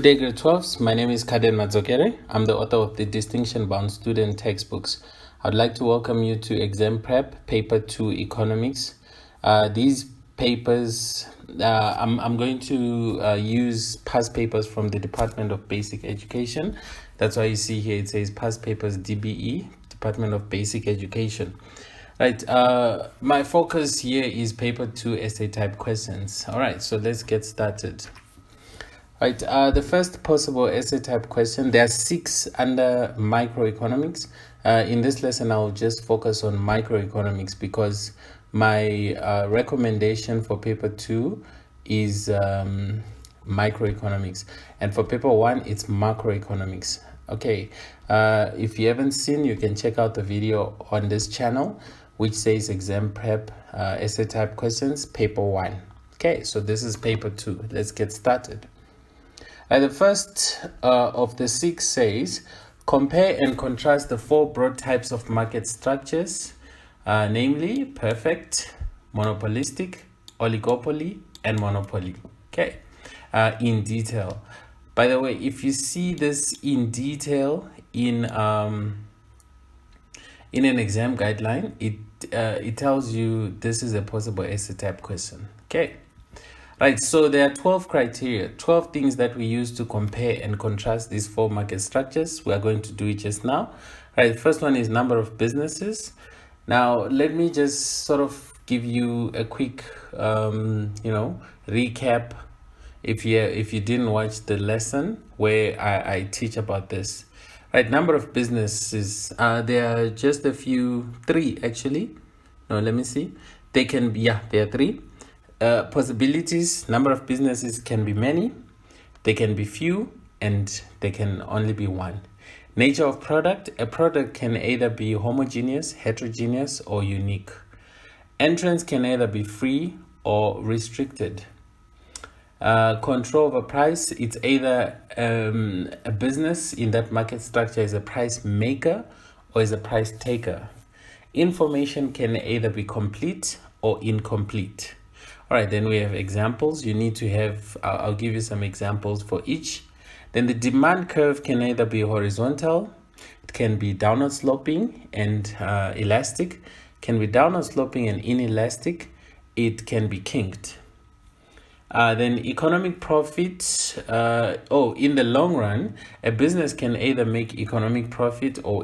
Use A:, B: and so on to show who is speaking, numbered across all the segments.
A: day, grade 12s. My name is Carden Madzokere. I'm the author of the Distinction-Bound Student Textbooks. I'd like to welcome you to Exam Prep, Paper 2 Economics. These papers, I'm going to use past papers from the Department of Basic Education. That's why you see here it says past papers DBE, Department of Basic Education. Right, my focus here is paper 2 essay type questions. All right, so let's get started. Right, the first possible essay type question, there are 6 under microeconomics. In this lesson, I'll just focus on microeconomics because my recommendation for paper 2 is microeconomics. And for paper 1, it's macroeconomics. Okay, if you haven't seen, you can check out the video on this channel, which says exam prep essay type questions, paper 1. Okay, so this is paper 2. Let's get started. The first of the 6 says, compare and contrast the 4 broad types of market structures, namely perfect, monopolistic, oligopoly, and monopoly. Okay, in detail. By the way, if you see this in detail in an exam guideline, it tells you this is a possible essay type question. Okay. Right, so there are 12 criteria, 12 things that we use to compare and contrast these 4 market structures. We are going to do it just now. Right, the first one is number of businesses. Now, let me just sort of give you a quick, recap if you didn't watch the lesson where I teach about this. Right, number of businesses, there are just a few, 3 actually. No, let me see. They can be, there are 3. Possibilities, number of businesses can be many, they can be few, and they can only be 1. Nature of product, a product can either be homogeneous, heterogeneous, or unique. Entrance can either be free or restricted. Control over price, it's either a business in that market structure is a price maker or is a price taker. Information can either be complete or incomplete. All right, then we have examples. You need to have, I'll give you some examples for each. Then the demand curve can either be horizontal, it can be downward sloping and elastic, can be downward sloping and inelastic, it can be kinked. Then economic profit, in the long run, a business can either make economic profit or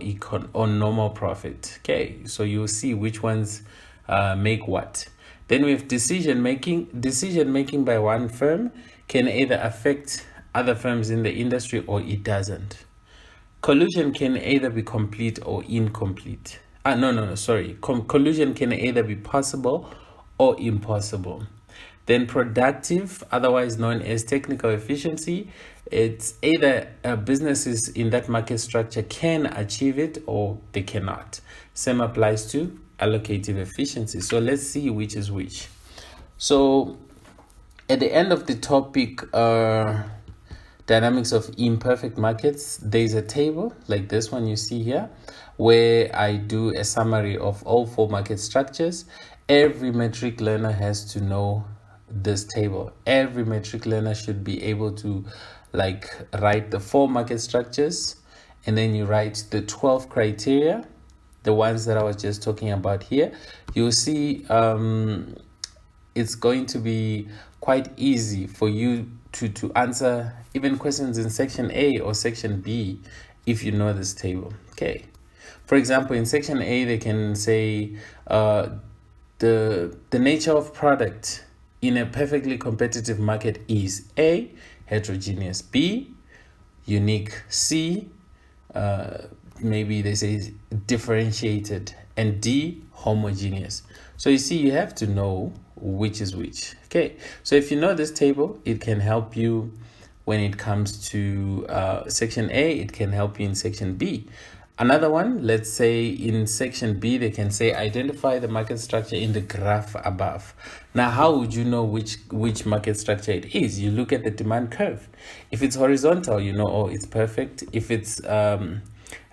A: normal profit. Okay, so you'll see which ones make what. Then we have decision making. Decision making by one firm can either affect other firms in the industry or it doesn't. Collusion can either be complete or incomplete. Collusion can either be possible or impossible. Then productive, otherwise known as technical efficiency, it's either businesses in that market structure can achieve it or they cannot. Same applies to allocative efficiency. So let's see which is which. So at the end of the topic, dynamics of imperfect markets, there's a table like this one you see here where I do a summary of all 4 market structures. Every metric learner has to know this table. Every metric learner should be able to write the 4 market structures, and then you write the 12 criteria, the ones that I was just talking about here. You'll see it's going to be quite easy for you to answer even questions in section A or section B if you know this table. Okay, for example, in section A they can say the nature of product in a perfectly competitive market is A, heterogeneous, B, unique, C, maybe they say differentiated, and D, homogeneous. So you see, you have to know which is which. Okay, so if you know this table, it can help you when it comes to section A, it can help you in section B. Another one, let's say in section B, they can say identify the market structure in the graph above. Now, how would you know which market structure it is? You look at the demand curve. If it's horizontal, you know, oh, it's perfect. If it's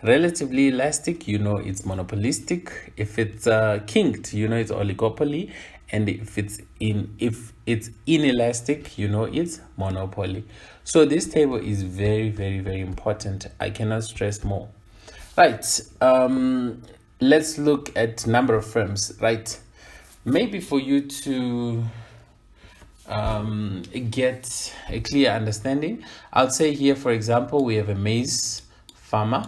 A: relatively elastic, you know it's monopolistic. If it's kinked, you know it's oligopoly. And if it's inelastic, you know it's monopoly. So this table is very, very, very important. I cannot stress more. Right. Let's look at number of firms. Right. Maybe for you to get a clear understanding, I'll say here, for example, we have a maize farmer.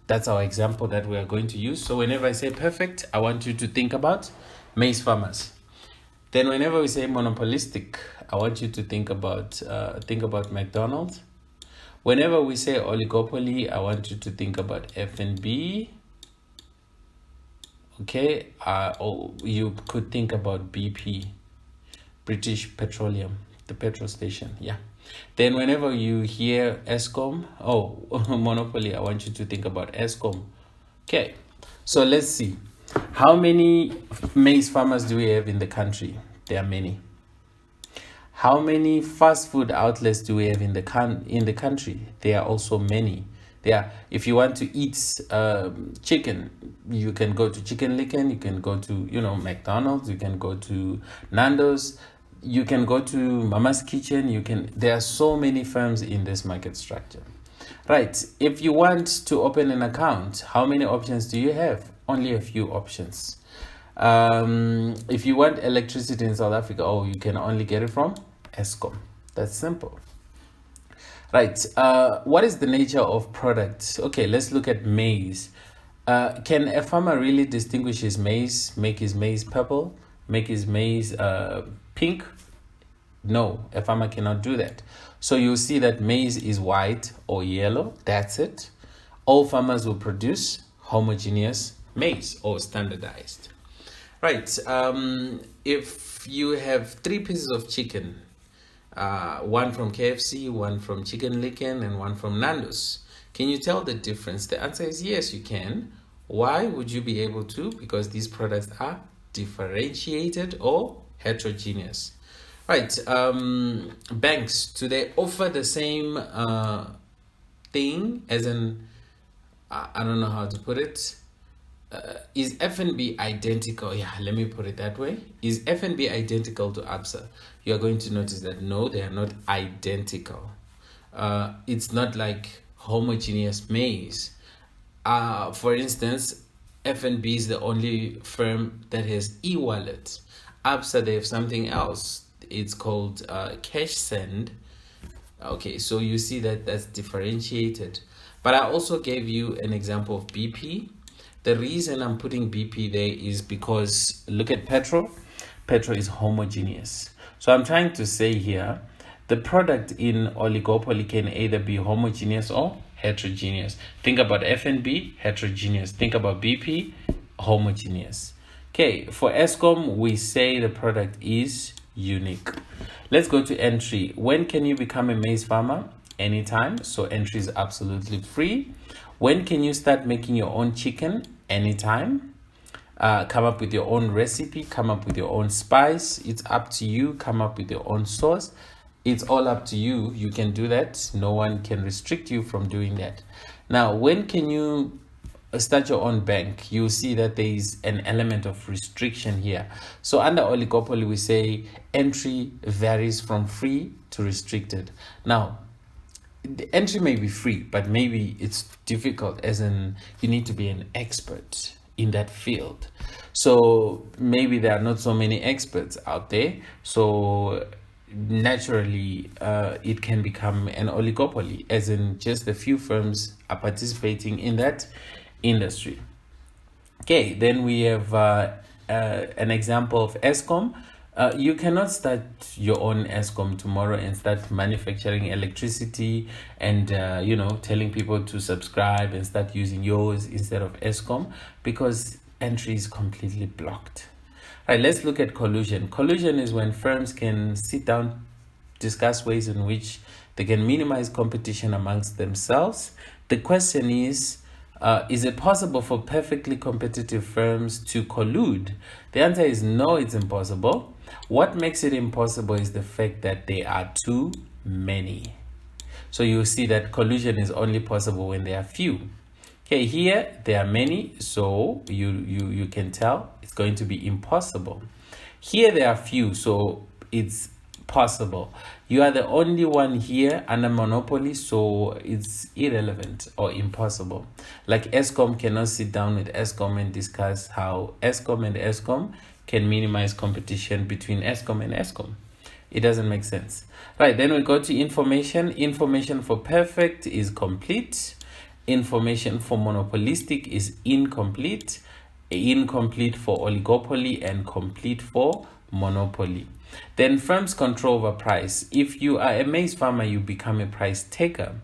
A: That's our example that we are going to use. So whenever I say perfect, I want you to think about maize farmers. Then whenever we say monopolistic, I want you to think about McDonald's. Whenever we say oligopoly, I want you to think about F&B. Okay, or you could think about BP, British Petroleum, the petrol station. Yeah. Then whenever you hear Eskom, monopoly, I want you to think about Eskom. Okay, so let's see. How many maize farmers do we have in the country? There are many. How many fast food outlets do we have in the country? There are also many. If you want to eat chicken, you can go to Chicken Licken, you can go to McDonald's, you can go to Nando's, you can go to Mama's Kitchen. There are so many firms in this market structure. Right. If you want to open an account, how many options do you have? Only a few options. If you want electricity in South Africa, you can only get it from Eskom. That's simple. Right. What is the nature of products? Okay, let's look at maize. Can a farmer really distinguish his maize, make his maize purple, make his maize pink? No, a farmer cannot do that. So you'll see that maize is white or yellow. That's it. All farmers will produce homogeneous maize or standardized. Right. If you have 3 pieces of chicken, one from KFC, one from Chicken Licken, and one from Nando's, can you tell the difference? The answer is yes, you can. Why would you be able to? Because these products are differentiated or heterogeneous. Right. Banks, do they offer the same thing as I don't know how to put it. Is F&B identical? Yeah, let me put it that way. Is F&B identical to Absa? You are going to notice that no, they are not identical. It's not like homogeneous maize. For instance, F&B is the only firm that has e-wallet. Absa, they have something else. It's called cash send. Okay, so you see that that's differentiated. But I also gave you an example of BP. The reason I'm putting BP there is because look at petrol. Petrol is homogeneous. So I'm trying to say here, the product in oligopoly can either be homogeneous or heterogeneous. Think about F&B, heterogeneous. Think about BP, homogeneous. Okay, for Eskom, we say the product is unique. Let's go to entry. When can you become a maize farmer? Anytime. So entry is absolutely free. When can you start making your own chicken? Anytime. Come up with your own recipe, come up with your own spice. It's up to you. Come up with your own sauce. It's all up to you. You can do that. No one can restrict you from doing that. Now, when can you start your own bank? You'll see that there is an element of restriction here. So under oligopoly, we say entry varies from free to restricted. Now, the entry may be free, but maybe it's difficult, as in you need to be an expert in that field. So maybe there are not so many experts out there. So naturally, it can become an oligopoly, as in just a few firms are participating in that industry. Okay, then we have an example of Eskom. You cannot start your own Eskom tomorrow and start manufacturing electricity and telling people to subscribe and start using yours instead of Eskom, because entry is completely blocked. All right, let's look at collusion. Collusion is when firms can sit down, discuss ways in which they can minimize competition amongst themselves. The question is it possible for perfectly competitive firms to collude? The answer is no, it's impossible. What makes it impossible is the fact that there are too many. So you see that collusion is only possible when there are few. Okay, here there are many, so you can tell it's going to be impossible. Here there are few, so it's possible. You are the only one here under monopoly, so it's irrelevant or impossible. Like Eskom cannot sit down with Eskom and discuss how Eskom and Eskom can minimize competition between Eskom and Eskom. It doesn't make sense. Right, then we go to information. Information for perfect is complete. Information for monopolistic is incomplete. Incomplete for oligopoly and complete for monopoly. Then firms control over price. If you are a maize farmer, you become a price taker.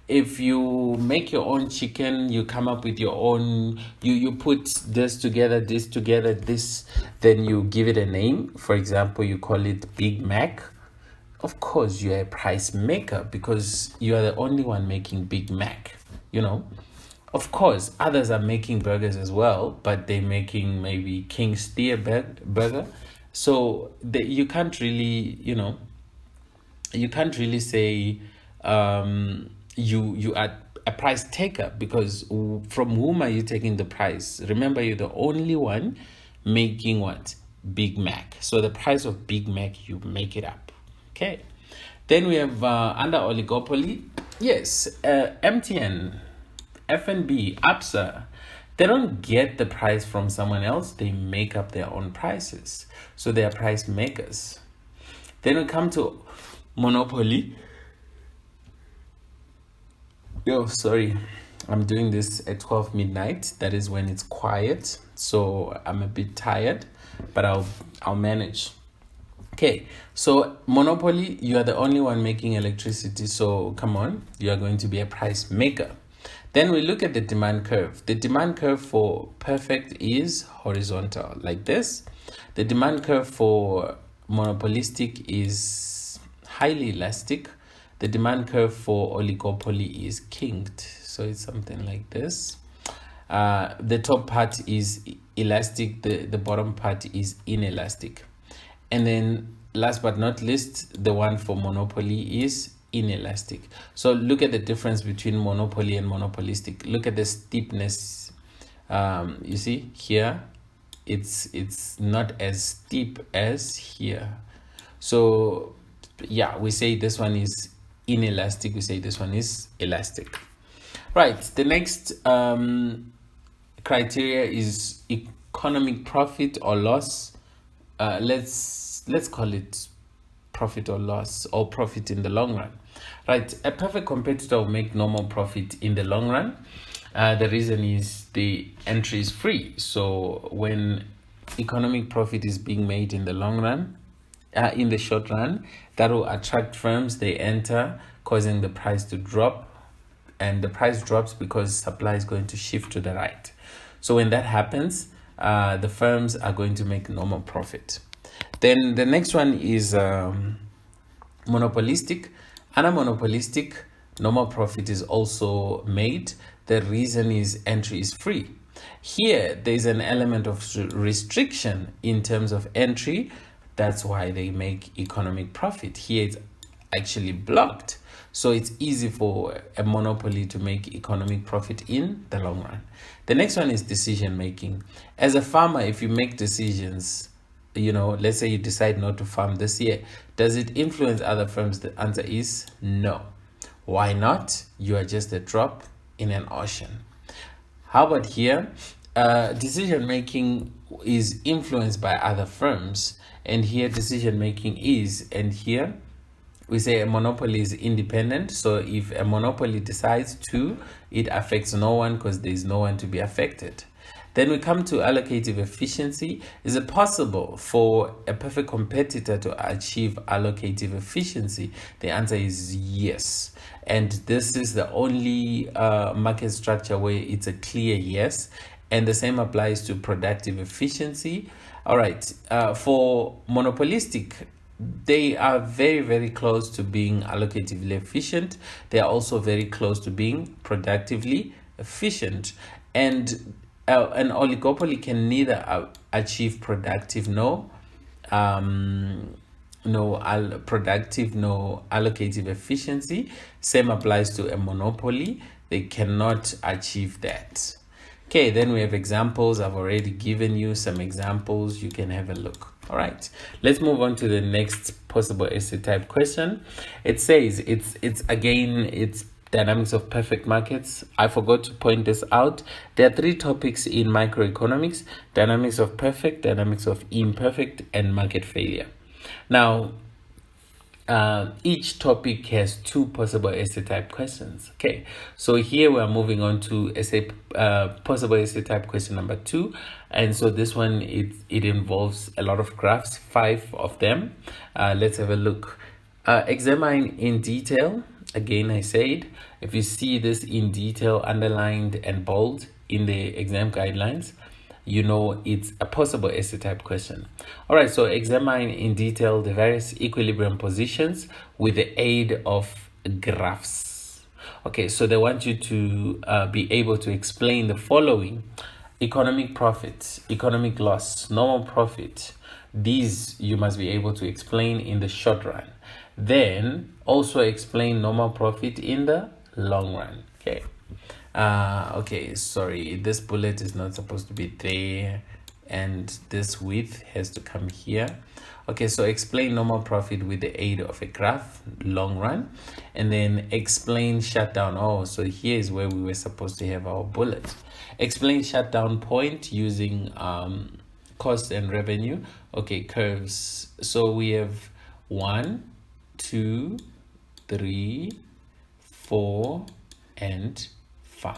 A: If you make your own chicken, you come up with your own, you put this together, this, then you give it a name. For example, you call it Big Mac. Of course, you're a price maker because you are the only one making Big Mac, you know. Of course, others are making burgers as well, but they're making maybe King Steer burger. So you can't really, you can't really say you are a price taker, because from whom are you taking the price? Remember, you're the only one making what? Big Mac. So the price of Big Mac, you make it up. Okay. Then we have under oligopoly, yes, MTN, FNB, ABSA, they don't get the price from someone else. They make up their own prices. So they are price makers. Then we come to monopoly. Sorry, I'm doing this at 12 midnight. That is when it's quiet. So I'm a bit tired, but I'll manage. Okay, so monopoly, you are the only one making electricity. So come on, you are going to be a price maker. Then we look at the demand curve. The demand curve for perfect is horizontal, like this. The demand curve for monopolistic is highly elastic. The demand curve for oligopoly is kinked, so it's something like this. The top part is elastic, the bottom part is inelastic. And then last but not least, the one for monopoly is inelastic. So look at the difference between monopoly and monopolistic. Look at the steepness. You see here, it's not as steep as here. So yeah, we say this one is inelastic, we say this one is elastic. Right, the next criteria is economic profit or loss. Let's call it profit or loss, or profit in the long run. Right, a perfect competitor will make normal profit in the long run. The reason is the entry is free. So when economic profit is being made in the long run, in the short run, that will attract firms. They enter, causing the price to drop, and the price drops because supply is going to shift to the right. So when that happens, the firms are going to make normal profit. Then the next one is monopolistic. Under monopolistic, normal profit is also made. The reason is entry is free. Here, there's an element of restriction in terms of entry. That's why they make economic profit. Here, it's actually blocked. So it's easy for a monopoly to make economic profit in the long run. The next one is decision making. As a farmer, if you make decisions, let's say you decide not to farm this year, does it influence other firms? The answer is no. Why not? You are just a drop in an ocean. How about here? Decision making is influenced by other firms, and here decision making is, and here we say a monopoly is independent. So if a monopoly decides to, it affects no one because there is no one to be affected. Then we come to allocative efficiency. Is it possible for a perfect competitor to achieve allocative efficiency? The answer is yes. And this is the only market structure where it's a clear yes. And the same applies to productive efficiency. All right, for monopolistic, they are very, very close to being allocatively efficient. They are also very close to being productively efficient. And an oligopoly can neither achieve productive nor allocative efficiency. Same applies to a monopoly. They cannot achieve that. Okay, then we have examples. I've already given you some examples. You can have a look. All right, let's move on to the next possible essay type question. It says it's dynamics of perfect markets. I forgot to point this out. There are 3 topics in microeconomics: dynamics of perfect, dynamics of imperfect, and market failure. Now, each topic has 2 possible essay type questions. Okay, so here we are moving on to possible essay type question number 2, and so this one it involves a lot of graphs, 5 of them. Let's have a look. Examine in detail. Again, I said, if you see this in detail underlined and bold in the exam guidelines, you know it's a possible essay type question. All right, so examine in detail the various equilibrium positions with the aid of graphs. Okay, so they want you to be able to explain the following: economic profit, economic loss, normal profit. These you must be able to explain in the short run. Then also explain normal profit in the long run. Okay. Okay, sorry, this bullet is not supposed to be there, and this width has to come here. Okay, so explain normal profit with the aid of a graph, long run, and then explain shutdown. Oh, so here is where we were supposed to have our bullet. Explain shutdown point using cost and revenue. Okay, curves. So we have 1, 2, 3, 4, and 5.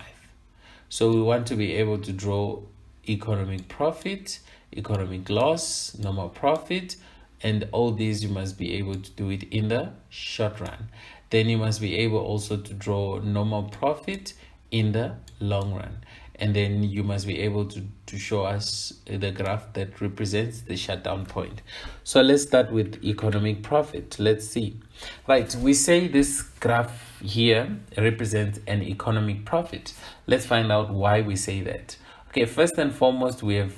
A: So we want to be able to draw economic profit, economic loss, normal profit, and all these you must be able to do it in the short run. Then you must be able also to draw normal profit in the long run. And then you must be able to show us the graph that represents the shutdown point. So let's start with economic profit. Let's see. Right, we say this graph here represents an economic profit. Let's find out why we say that. Okay, first and foremost, we have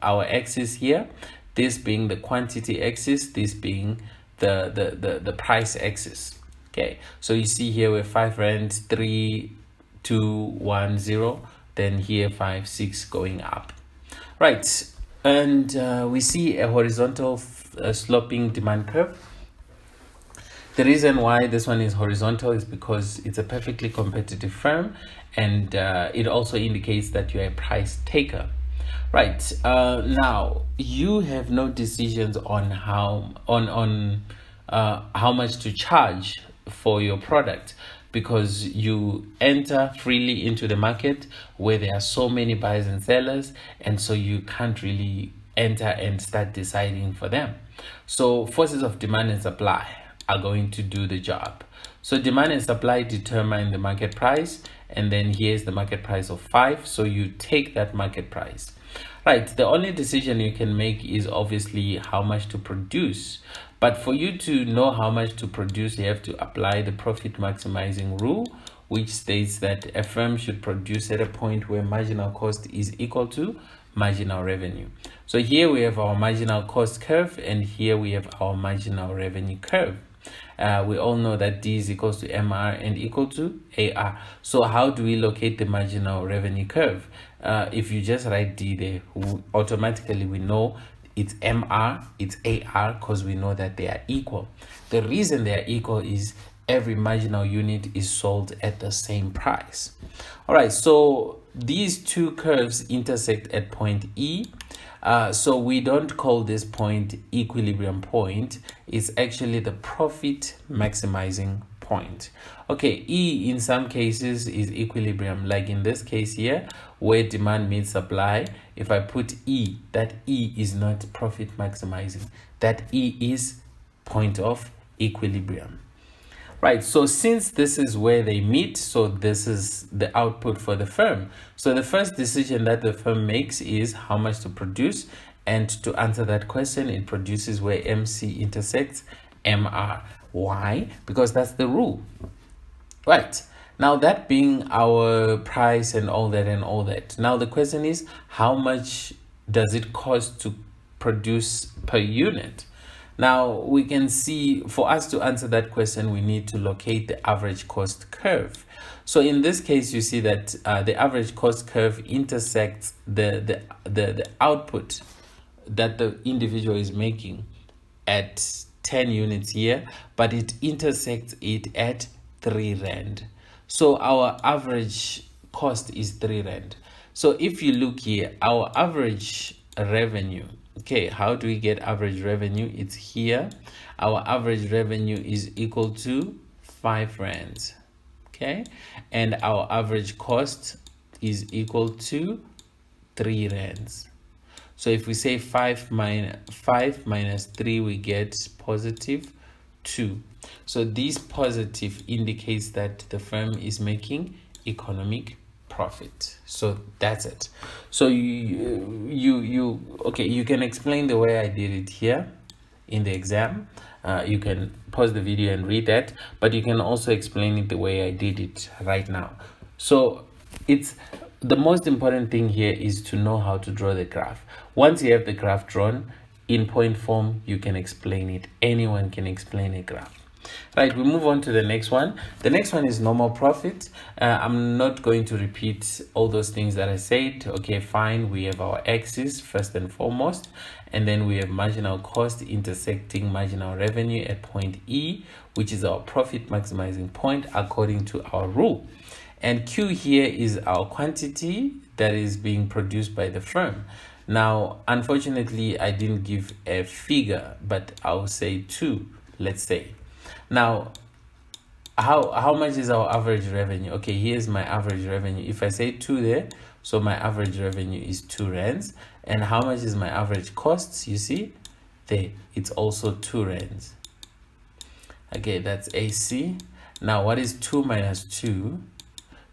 A: our axis here, this being the quantity axis, this being the price axis. Okay, so you see here we're 5 rand, 3, 2, 1, 0, then here 5, 6 going up. Right, and we see a horizontal sloping demand curve. The reason why this one is horizontal is because it's a perfectly competitive firm, and it also indicates that you're a price taker. Right, now you have no decisions on how much to charge for your product, because you enter freely into the market where there are so many buyers and sellers, and so you can't really enter and start deciding for them. So forces of demand and supply are going to do the job. So demand and supply determine the market price, and then here's the market price of 5, so you take that market price. Right, the only decision you can make is obviously how much to produce. But for you to know how much to produce, you have to apply the profit maximizing rule, which states that a firm should produce at a point where marginal cost is equal to marginal revenue. So here we have our marginal cost curve, and here we have our marginal revenue curve. We all know that D is equals to MR and equal to AR. So how do we locate the marginal revenue curve? If you just write D there, automatically we know it's MR, it's AR, because we know that they are equal. The reason they are equal is every marginal unit is sold at the same price. All right, so these two curves intersect at point E. So we don't call this point equilibrium point. It's actually the profit maximizing point. Okay, E in some cases is equilibrium, like in this case here where demand meets supply. If I put E, that E is not profit maximizing. That E is point of equilibrium. Right, so since this is where they meet, so this is the output for the firm. So the first decision that the firm makes is how much to produce, and to answer that question, it produces where MC intersects MR. Why? Because that's the rule. Right, now that being our price and all that, now the question is, how much does it cost to produce per unit? Now we can see, for us to answer that question, we need to locate the average cost curve. So in this case, you see that the average cost curve intersects the output that the individual is making at 10 units here, but it intersects it at 3 rand. So our average cost is 3 rand. So if you look here, our average revenue, okay, how do we get average revenue? It's here. Our average revenue is equal to 5 rands, okay, and our average cost is equal to 3 rands. So if we say 5 minus 3, we get positive 2. So this positive indicates that the firm is making economic profit. So that's it. So you can explain the way I did it here in the exam. You can pause the video and read that, but you can also explain it the way I did it right now. So it's the most important thing here is to know how to draw the graph. Once you have the graph drawn in point form, you can explain it. Anyone can explain a graph. Right, we move on to the next one. The next one is normal profit. I'm not going to repeat all those things that I said. Okay, fine. We have our axis first and foremost, and then we have marginal cost intersecting marginal revenue at point E, which is our profit maximizing point according to our rule. And Q here is our quantity that is being produced by the firm. Now, unfortunately, I didn't give a figure, but I'll say 2, let's say. Now, how much is our average revenue? Okay, here's my average revenue. If I say 2 there, so my average revenue is 2 rands. And how much is my average costs? You see, there, it's also 2 rands. Okay, that's AC. Now, what is 2 minus 2?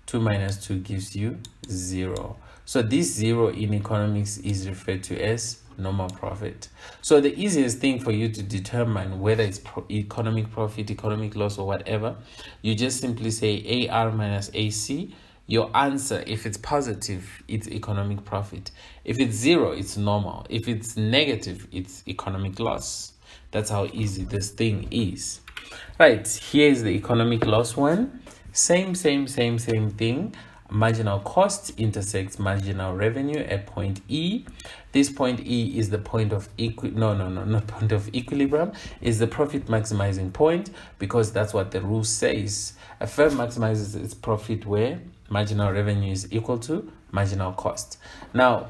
A: 2 minus 2 gives you 0. So this 0 in economics is referred to as normal profit. So the easiest thing for you to determine whether it's economic profit, economic loss, or whatever, you just simply say AR minus AC. Your answer, if it's positive, it's economic profit. If it's 0, it's normal. If it's negative, it's economic loss. That's how easy this thing is. Right, here is the economic loss one. Same thing. Marginal cost intersects marginal revenue at point E. This point E is the point of not point of equilibrium, is the profit maximizing point, because that's what the rule says. A firm maximizes its profit where marginal revenue is equal to marginal cost. Now,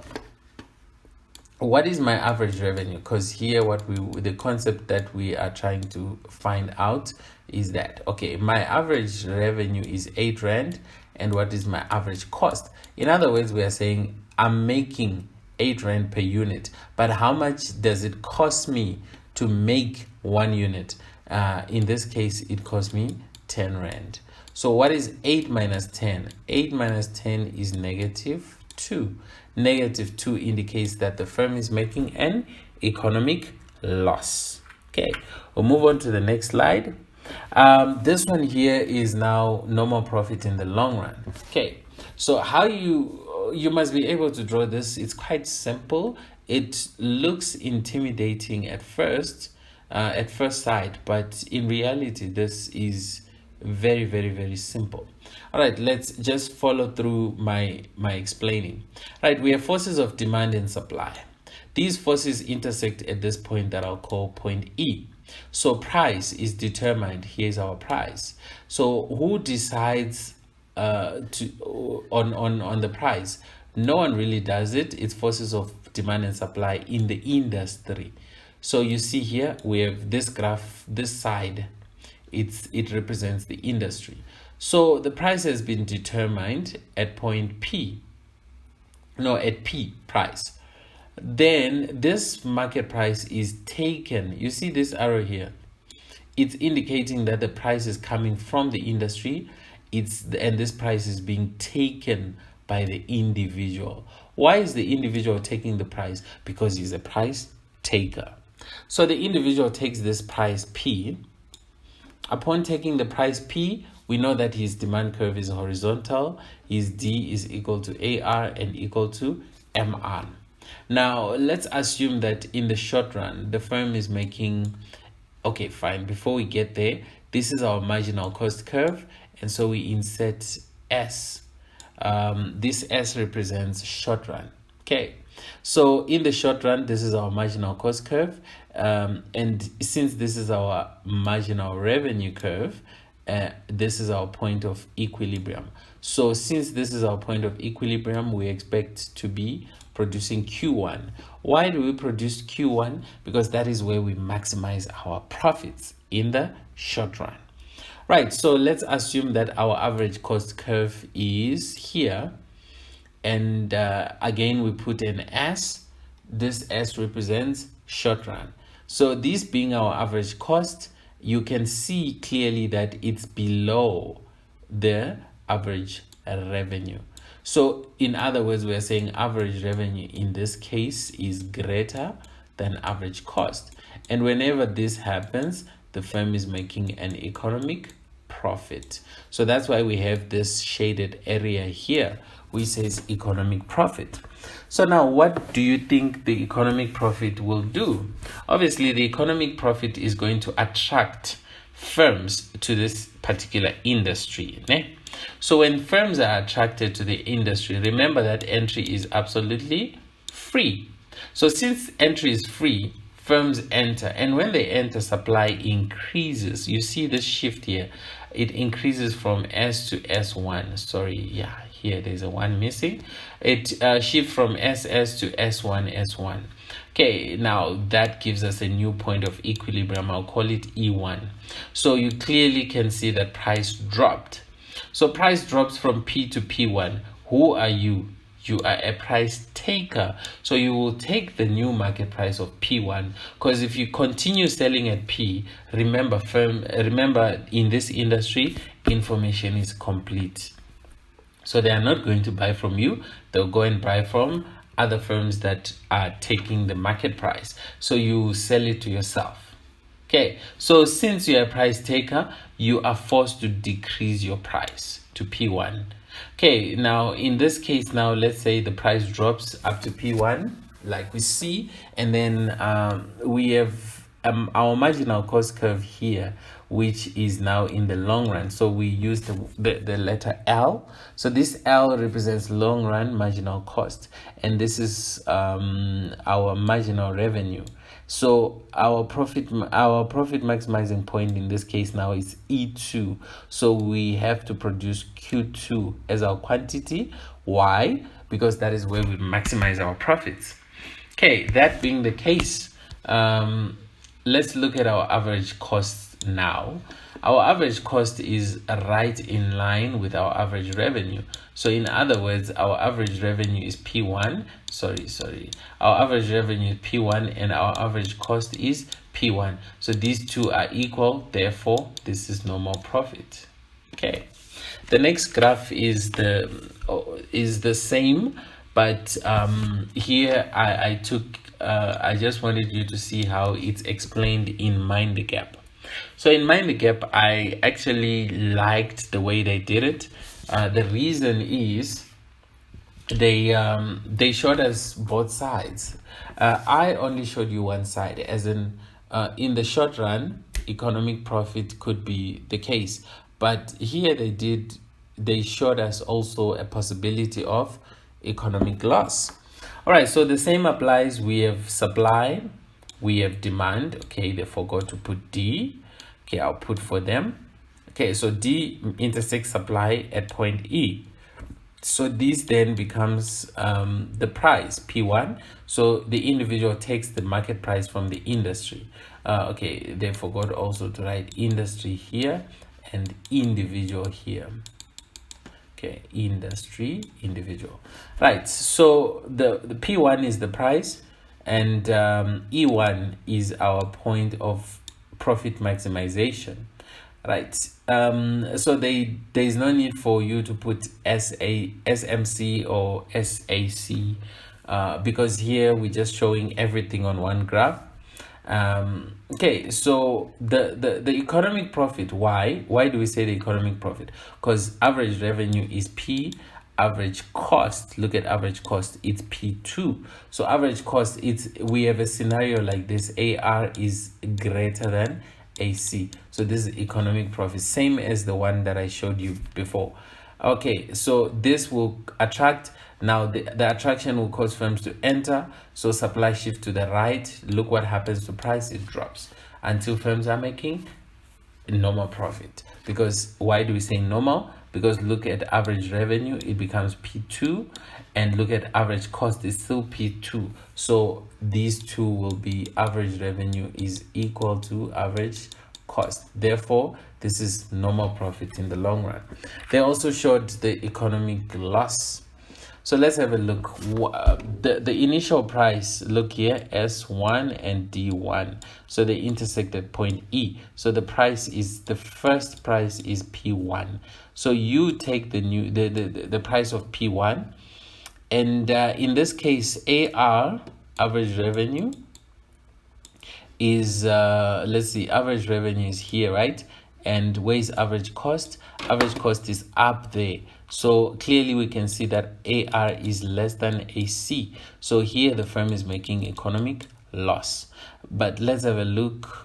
A: what is my average revenue? Because here the concept that we are trying to find out is that, okay, my average revenue is 8 rand, and what is my average cost? In other words, we are saying I'm making 8 rand per unit, but how much does it cost me to make 1 unit? In this case, it cost me 10 rand. So what is 8 minus 10? 8 minus 10 is negative 2. Negative 2 indicates that the firm is making an economic loss. Okay, we'll move on to the next slide. This one here is now normal profit in the long run. Okay, so how you must be able to draw this. It's quite simple. It looks intimidating at first sight, but in reality, this is very simple. All right, let's just follow through my explaining. Right, we have forces of demand and supply. These forces intersect at this point that I'll call point E. So price is determined. Here's our price. So who decides on the price? No one really does it. It's forces of demand and supply in the industry. So you see here we have this graph, this side, it represents the industry. So the price has been determined at point P. No, at P price. Then this market price is taken. You see this arrow here. It's indicating that the price is coming from the industry. And this price is being taken by the individual. Why is the individual taking the price? Because he's a price taker. So the individual takes this price P. Upon taking the price P, we know that his demand curve is horizontal. His D is equal to AR and equal to MR. Now, let's assume that in the short run, the firm is making, okay, fine. Before we get there, this is our marginal cost curve. And so we insert S. This S represents short run. Okay, so in the short run, this is our marginal cost curve, and since this is our marginal revenue curve, this is our point of equilibrium. So since this is our point of equilibrium, we expect to be producing Q1. Why do we produce Q1? Because that is where we maximize our profits in the short run. Right, so let's assume that our average cost curve is here, and again we put an S. This S represents short run. So this being our average cost, you can see clearly that it's below the average revenue. So in other words, we are saying average revenue in this case is greater than average cost. And whenever this happens, the firm is making an economic profit. So that's why we have this shaded area here, which says economic profit. So now, what do you think the economic profit will do? Obviously, the economic profit is going to attract firms to this particular industry. So when firms are attracted to the industry, remember that entry is absolutely free. So since entry is free, firms enter, and when they enter, supply increases. You see this shift here. It increases from S to S1. Sorry, yeah, here there's a 1 missing. It shifts from SS to S1, S1. Okay, now that gives us a new point of equilibrium. I'll call it E1. So you clearly can see that price dropped. So price drops from P to P1. Who are you? You are a price taker. So you will take the new market price of P1, because if you continue selling at P, remember in this industry, information is complete. So they are not going to buy from you. They'll go and buy from other firms that are taking the market price. So you sell it to yourself. Okay, so since you're a price taker, you are forced to decrease your price to P1. Okay, now in this case, now let's say the price drops up to P1, like we see, and then we have our marginal cost curve here, which is now in the long run. So we use the letter L. So this L represents long run marginal cost, and this is our marginal revenue. So our profit maximizing point in this case now is E2. So we have to produce Q2 as our quantity. Why? Because that is where we maximize our profits. Okay, that being the case, let's look at our average cost now. Our average cost is right in line with our average revenue. So in other words, our average revenue is P1. Our average revenue is P1 and our average cost is P1. So these two are equal. Therefore, this is no more profit. Okay. The next graph is the same, but here I just wanted you to see how it's explained in Mind the Gap. So in Mind the Gap, I actually liked the way they did it. The reason is they showed us both sides. I only showed you one side, as in the short run, economic profit could be the case. But here they showed us also a possibility of economic loss. All right, so the same applies. We have supply, we have demand. Okay, they forgot to put D. Okay, I'll put for them. Okay, so D intersects supply at point E. So this then becomes the price, P1. So the individual takes the market price from the industry. Okay, they forgot also to write industry here and individual here. Okay, industry, individual. Right, so the P1 is the price, and E1 is our point of profit maximization. Right, so there's no need for you to put SMC or SAC because here we're just showing everything on one graph. Okay, so the economic profit, why do we say the economic profit? Because average revenue is P, average cost, look at average cost, it's P2. So average cost, we have a scenario like this, AR is greater than AC. So this is economic profit, same as the one that I showed you before. Okay, so this will attract. Now the attraction will cause firms to enter. So supply shift to the right. Look what happens to price. It drops until firms are making normal profit. Because why do we say normal? Because look at average revenue, it becomes P2, and look at average cost, it's still P2. So these two will be average revenue is equal to average cost. Therefore, this is normal profit in the long run. They also showed the economic loss. So let's have a look. The initial price, look here, S1 and D1. So they intersect at point E. So the first price is P1. So you take the price of P1, and in this case, AR, average revenue, is let's see, average revenue is here, right? And where is average cost? Average cost is up there. So clearly we can see that AR is less than AC. So here the firm is making economic loss. But let's have a look.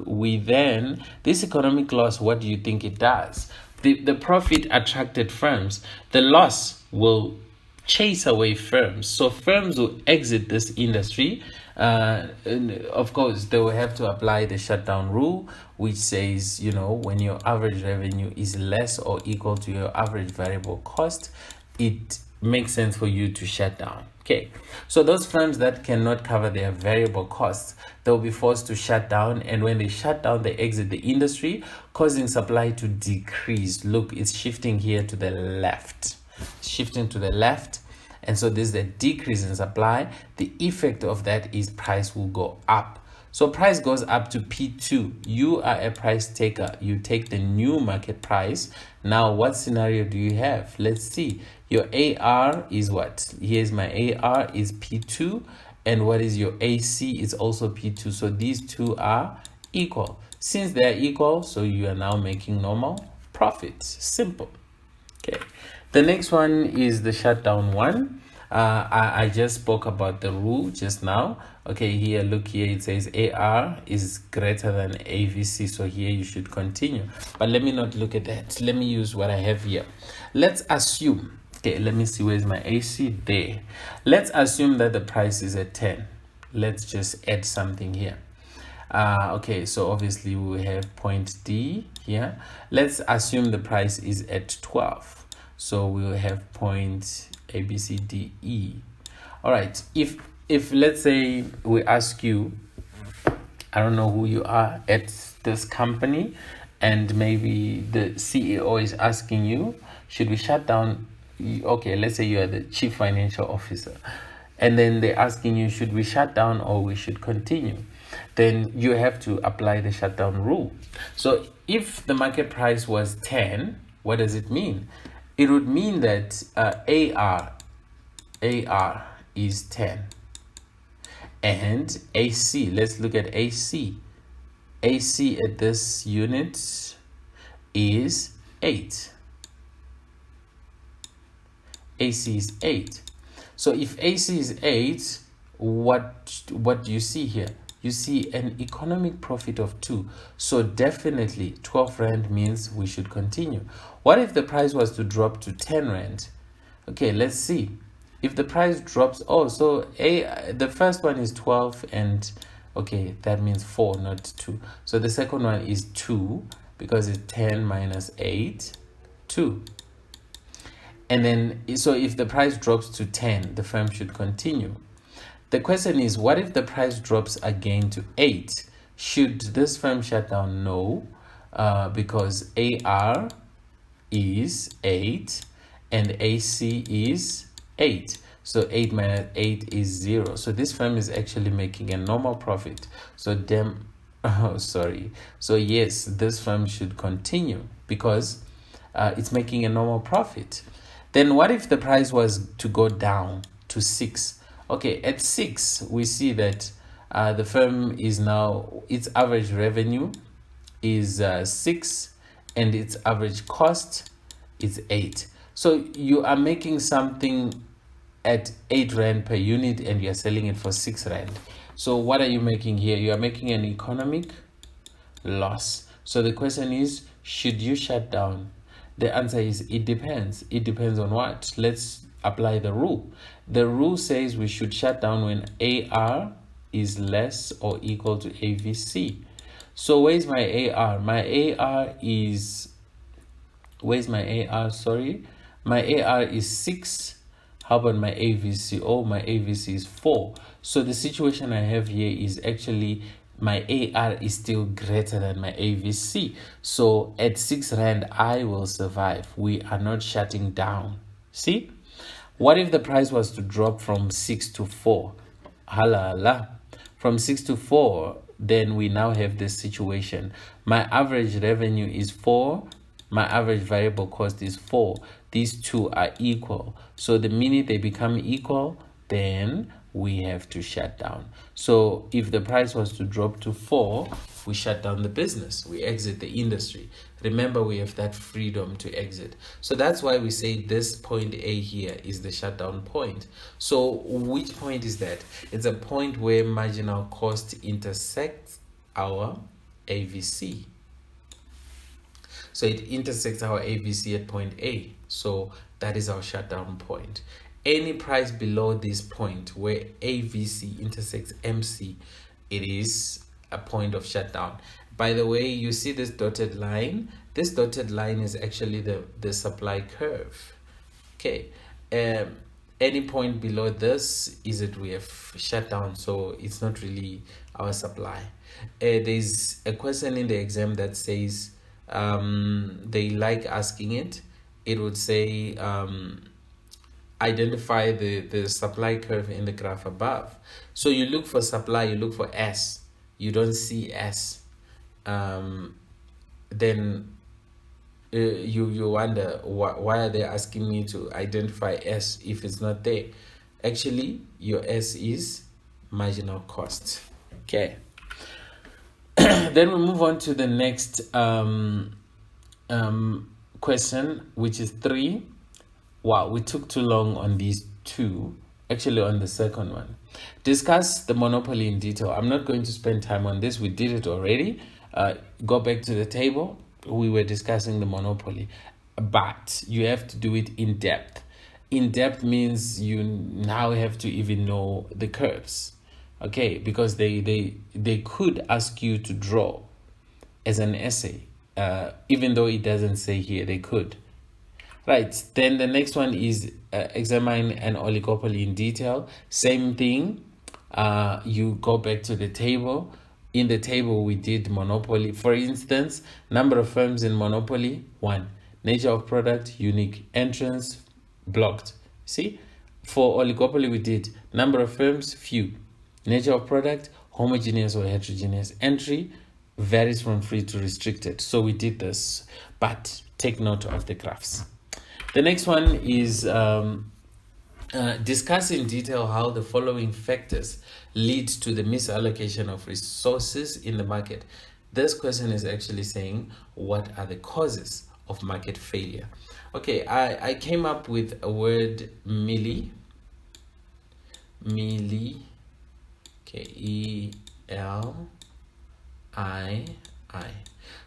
A: This economic loss, what do you think it does? The profit attracted firms. The loss will chase away firms. So firms will exit this industry. And of course, they will have to apply the shutdown rule, which says, when your average revenue is less or equal to your average variable cost, it makes sense for you to shut down. Okay, so those firms that cannot cover their variable costs, they'll be forced to shut down. And when they shut down, they exit the industry, causing supply to decrease. Look, it's shifting here to the left. Shifting to the left. And so there's a decrease in supply. The effect of that is price will go up. So price goes up to P2. You are a price taker. You take the new market price. Now, what scenario do you have? Let's see. Your AR is what? Here's my AR is P2. And what is your AC? It's also P2. So these two are equal. Since they're equal, so you are now making normal profits. Simple. Okay. The next one is the shutdown one. I just spoke about the rule just now. Okay, here, look here, it says AR is greater than AVC. So here you should continue. But let me not look at that. Let me use what I have here. Let's assume, okay, let me see, where's my AC? There. Let's assume that the price is at 10. Let's just add something here. Okay, so obviously we have point D here. Let's assume the price is at 12. So we'll have point A, B, C, D, E. All right. If let's say we ask you, I don't know who you are at this company, and maybe the CEO is asking you, should we shut down? Okay, let's say you are the chief financial officer, and then they're asking you, should we shut down or we should continue? Then you have to apply the shutdown rule. So if the market price was 10, what does it mean? It would mean that AR is 10. And AC, let's look at AC. AC at this unit is 8. AC is 8. So if AC is 8, what do you see here? You see an economic profit of 2. So definitely 12 Rand means we should continue. What if the price was to drop to 10 Rand? Okay, let's see. If the price drops, so the first one is 12 and okay, that means 4, not 2. So the second one is 2 because it's 10 minus 8, 2. And then, so if the price drops to 10, the firm should continue. The question is, what if the price drops again to 8? Should this firm shut down? No, because AR is 8 and AC is 8. So 8 minus 8 is 0. So this firm is actually making a normal profit. So So yes, this firm should continue because it's making a normal profit. Then what if the price was to go down to 6? Okay, at 6, we see that the firm is now, its average revenue is 6 and its average cost is 8. So you are making something at 8 Rand per unit and you're selling it for 6 Rand. So what are you making here? You are making an economic loss. So the question is, should you shut down? The answer is it depends. It depends on what? Let's apply the rule. The rule says we should shut down when AR is less or equal to AVC. So where's my AR? My AR is, where's my AR? Sorry. My AR is 6. How about my AVC? Oh, my AVC is 4. So the situation I have here is actually my AR is still greater than my AVC. So at 6 Rand, I will survive. We are not shutting down. See? What if the price was to drop from 6 to 4? Hala. From 6 to 4, then we now have this situation. My average revenue is 4. My average variable cost is 4. These two are equal. So the minute they become equal, then we have to shut down. So if the price was to drop to 4, we shut down the business. We exit the industry. Remember, we have that freedom to exit. So that's why we say this point A here is the shutdown point. So which point is that? It's a point where marginal cost intersects our AVC. So it intersects our AVC at point A. So that is our shutdown point. Any price below this point where AVC intersects MC, it is a point of shutdown. By the way, you see this dotted line? This dotted line is actually the supply curve. Okay. Any point below this is that we have shut down, so it's not really our supply. There's a question in the exam that says, they like asking it. It would say, identify the supply curve in the graph above. So you look for supply, you look for S. You don't see S. Then you wonder, why are they asking me to identify S if it's not there? Actually, your S is marginal cost. Okay. Then we move on to the next question, which is 3. Wow, we took too long on these 2. Actually, on the second one. Discuss the monopoly in detail. I'm not going to spend time on this. We did it already. Go back to the table. We were discussing the monopoly. But you have to do it in depth. In depth means you now have to even know the curves. Okay, because they could ask you to draw as an essay. Even though it doesn't say here, they could. Right, then the next one is examine an oligopoly in detail. Same thing, you go back to the table. In the table, we did monopoly. For instance, number of firms in monopoly, 1. Nature of product, unique. Entrance, blocked. See, for oligopoly, we did number of firms, few. Nature of product, homogeneous or heterogeneous. Entry varies from free to restricted. So we did this, but take note of the graphs. The next one is discuss in detail how the following factors lead to the misallocation of resources in the market. This question is actually saying, what are the causes of market failure? Okay, I came up with a word, milli, okay, E-L-I-I.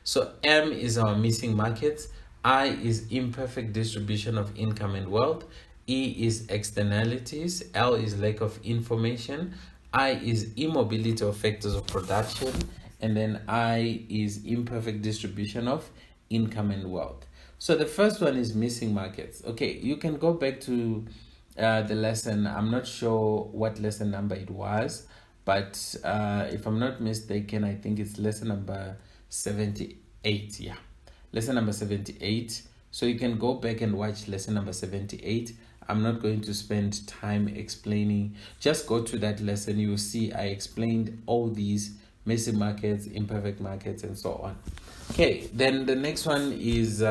A: So M is our missing markets. I is imperfect distribution of income and wealth. E is externalities. L is lack of information. I is immobility of factors of production. And then I is imperfect distribution of income and wealth. So the first one is missing markets. Okay, you can go back to the lesson. I'm not sure what lesson number it was, but if I'm not mistaken, I think it's lesson number 78. Yeah. Lesson number 78. So you can go back and watch lesson number 78. I'm not going to spend time explaining. Just go to that lesson. You will see I explained all these missing markets, imperfect markets, and so on. Okay, then the next one is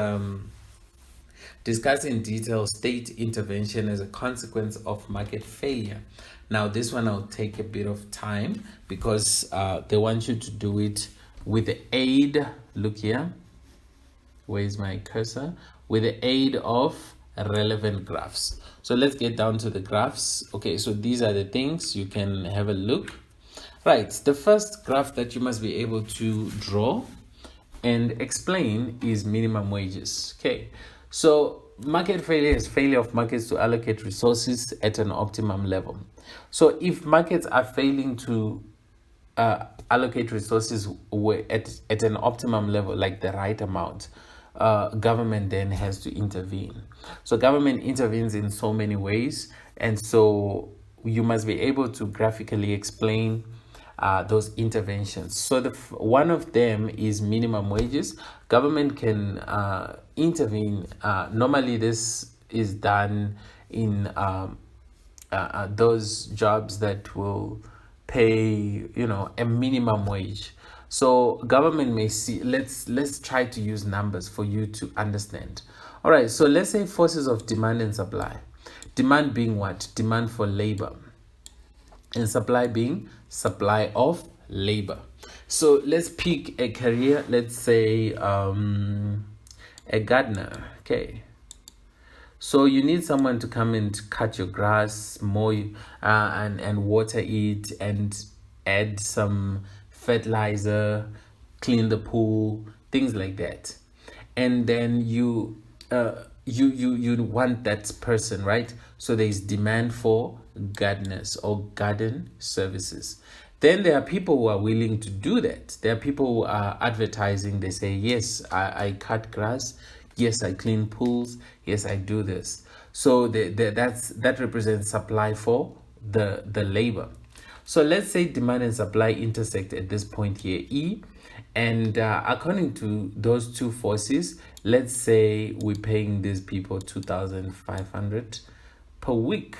A: discuss in detail state intervention as a consequence of market failure. Now, this one I'll take a bit of time because they want you to do it with the aid. Look here. Where's my cursor? With the aid of relevant graphs. So let's get down to the graphs. Okay, so these are the things you can have a look. Right, the first graph that you must be able to draw and explain is minimum wages. Okay, so market failure is failure of markets to allocate resources at an optimum level. So if markets are failing to allocate resources at an optimum level, like the right amount, government then has to intervene. So government intervenes in so many ways, and so you must be able to graphically explain those interventions. So one of them is minimum wages. Government can intervene. Normally, this is done in those jobs that will pay, a minimum wage. So government may see. Let's try to use numbers for you to understand. All right. So let's say forces of demand and supply. Demand being what? Demand for labor, and supply being supply of labor. So let's pick a career. Let's say a gardener. Okay. So you need someone to come and cut your grass, mow, and water it, and add some fertilizer, clean the pool, things like that. And then you want that person, right? So there is demand for gardeners or garden services. Then there are people who are willing to do that. There are people who are advertising. They say, yes, I cut grass. Yes, I clean pools. Yes, I do this. So that represents supply for the labor. So let's say demand and supply intersect at this point here, E. And according to those two forces, let's say we're paying these people 2,500 per week.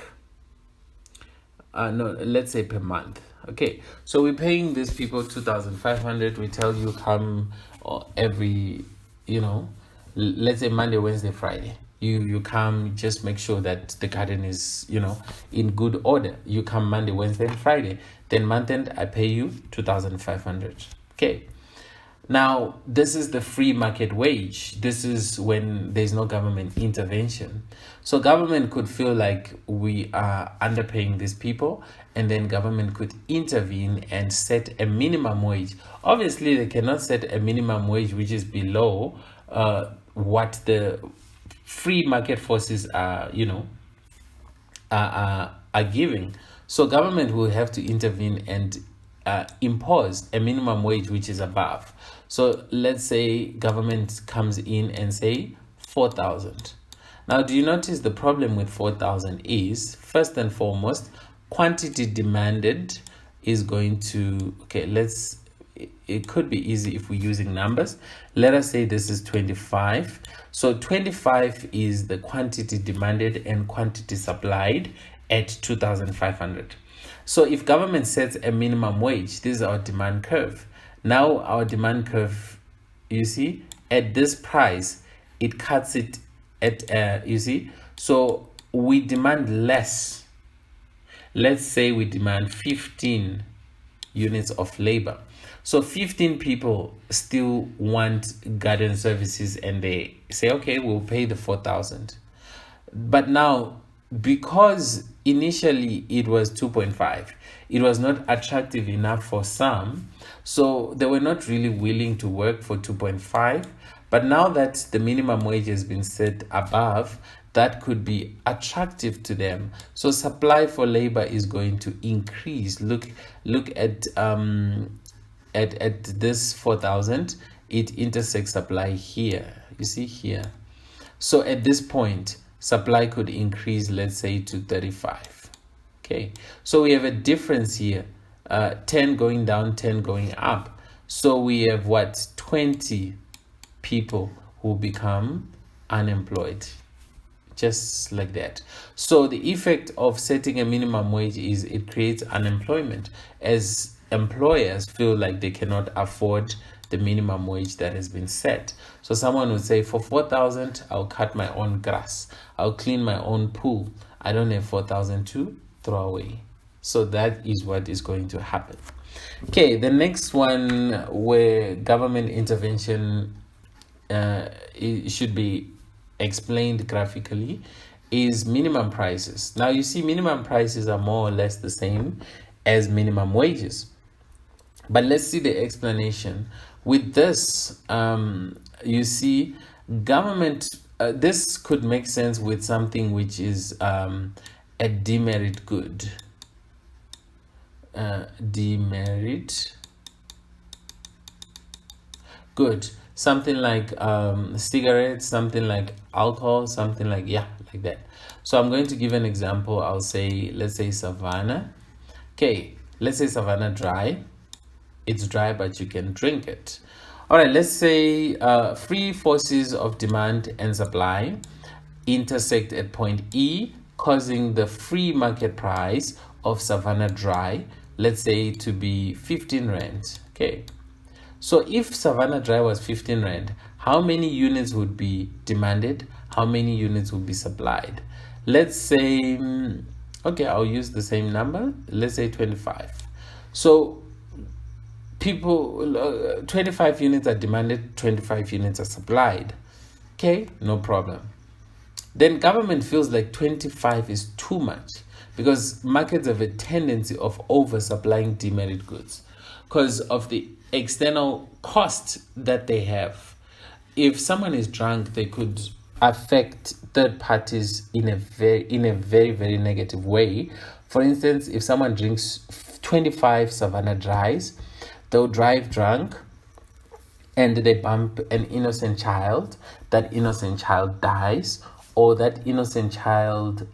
A: No, let's say per month. Okay, so we're paying these people 2,500. We tell you come every, let's say Monday, Wednesday, Friday. You come, just make sure that the garden is, in good order. You come Monday, Wednesday, and Friday. Then month end, I pay you 2,500. Okay. Now, this is the free market wage. This is when there's no government intervention. So government could feel like we are underpaying these people, and then government could intervene and set a minimum wage. Obviously, they cannot set a minimum wage which is below what the free market forces are, are giving. So government will have to intervene and impose a minimum wage which is above. So let's say government comes in and say 4,000. Now, do you notice the problem with 4,000 is, first and foremost, quantity demanded is going to, okay, it could be easy if we're using numbers. Let us say this is 25. So 25 is the quantity demanded and quantity supplied at 2,500. So if government sets a minimum wage, this is our demand curve. Now our demand curve, you see, at this price, it cuts it at, you see, so we demand less. Let's say we demand 15 units of labor. So 15 people still want garden services, and they say, okay, we'll pay the 4,000. But now, because initially it was 2.5, it was not attractive enough for some, so they were not really willing to work for 2.5. But now that the minimum wage has been set above, that could be attractive to them. So supply for labor is going to increase. Look at this 4,000. It intersects supply here. You see here. So at this point, supply could increase, let's say, to 35. Okay. So we have a difference here. 10 going down, 10 going up. So we have what? 20 people who become unemployed. Just like that. So the effect of setting a minimum wage is it creates unemployment, as employers feel like they cannot afford the minimum wage that has been set. So someone would say, for 4,000, I'll cut my own grass. I'll clean my own pool. I don't have 4,000 to throw away. So that is what is going to happen. Okay, the next one where government intervention it should be explained graphically is minimum prices. Now you see minimum prices are more or less the same as minimum wages. But let's see the explanation. With this, you see, government, this could make sense with something which is a demerit good. Demerit good. Something like cigarettes, something like alcohol, something like, yeah, like that. So I'm going to give an example. I'll say, let's say Savannah. Okay, let's say Savannah dry. It's dry, but you can drink it. All right, let's say free forces of demand and supply intersect at point E, causing the free market price of Savannah dry, let's say, to be 15 rand. Okay, so if Savannah dry was 15 rand, how many units would be demanded? How many units would be supplied? Let's say, okay, I'll use the same number. Let's say 25. So people, 25 units are demanded, 25 units are supplied. Okay, no problem. Then government feels like 25 is too much because markets have a tendency of oversupplying demerit goods because of the external cost that they have. If someone is drunk, they could affect third parties in a very, very negative way. For instance, if someone drinks 25 Savannah dries, they'll drive drunk and they bump an innocent child. That innocent child dies, or that innocent child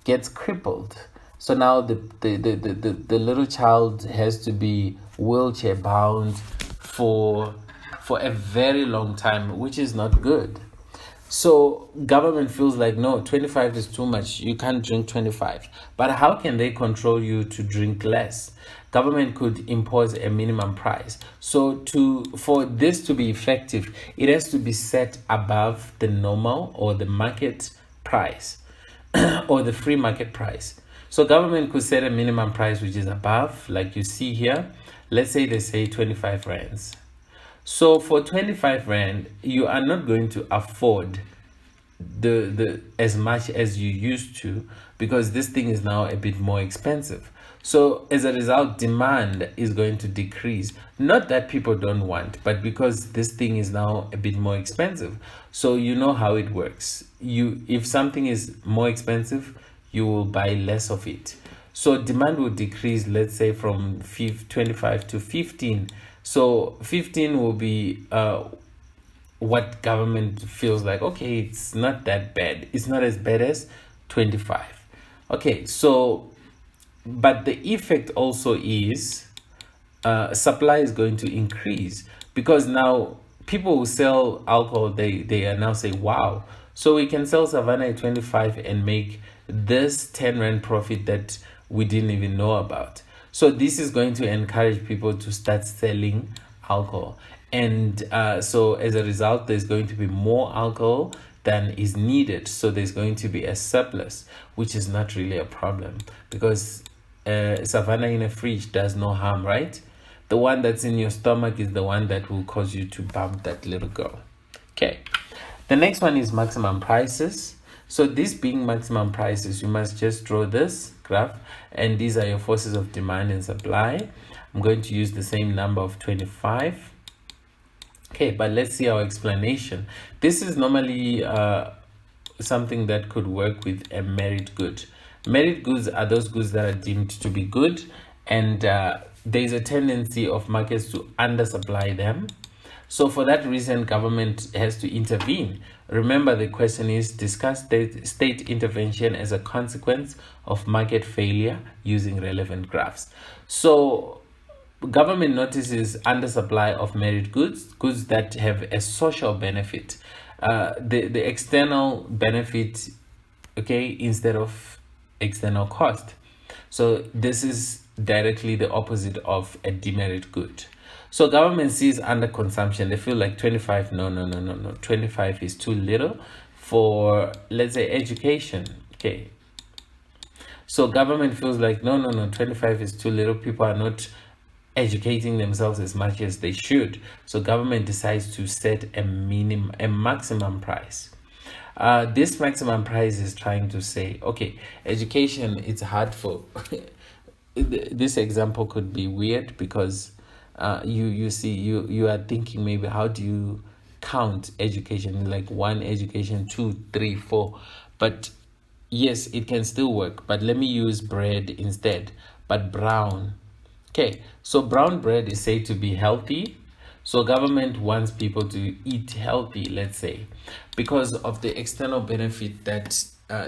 A: gets crippled. So now the little child has to be wheelchair bound for a very long time, which is not good. So government feels like, no, 25 is too much. You can't drink 25. But how can they control you to drink less? Government could impose a minimum price. So for this to be effective, it has to be set above the normal or the market price or the free market price. So government could set a minimum price which is above, like you see here. Let's say they say 25 rands. So for 25 rand, you are not going to afford the as much as you used to, because this thing is now a bit more expensive. So as a result, demand is going to decrease. Not that people don't want, but because this thing is now a bit more expensive. So you know how it works. If something is more expensive, you will buy less of it. So demand will decrease, let's say from 25 to 15. So 15 will be what government feels like, okay, it's not that bad. It's not as bad as 25. Okay, so, but the effect also is supply is going to increase, because now people who sell alcohol, they are now saying, wow, so we can sell Savannah at 25 and make this 10 rand profit that we didn't even know about. So this is going to encourage people to start selling alcohol. And so as a result, there's going to be more alcohol than is needed. So there's going to be a surplus, which is not really a problem, because Savannah in a fridge does no harm, right? The one that's in your stomach is the one that will cause you to bump that little girl. Okay. The next one is maximum prices. So this being maximum prices, you must just draw this graph, and these are your forces of demand and supply. I'm going to use the same number of 25. Okay, but let's see our explanation. This is normally something that could work with a merit good. Merit goods are those goods that are deemed to be good, and there's a tendency of markets to undersupply them. So for that reason, government has to intervene. Remember, the question is discuss state intervention as a consequence of market failure using relevant graphs. So government notices undersupply of merit goods, goods that have a social benefit, the external benefit, okay, instead of external cost. So this is directly the opposite of a demerit good. So government sees under consumption. They feel like 25, no. 25 is too little for, let's say, education. Okay. So government feels like, no, 25 is too little. People are not educating themselves as much as they should. So government decides to set a maximum price. This maximum price is trying to say, okay, education, it's hard for this example could be weird because you see you are thinking maybe how do you count education, like one education, two, three, four, but yes, it can still work, but let me use bread instead, but brown. Okay, so brown bread is said to be healthy. So government wants people to eat healthy, let's say, because of the external benefit that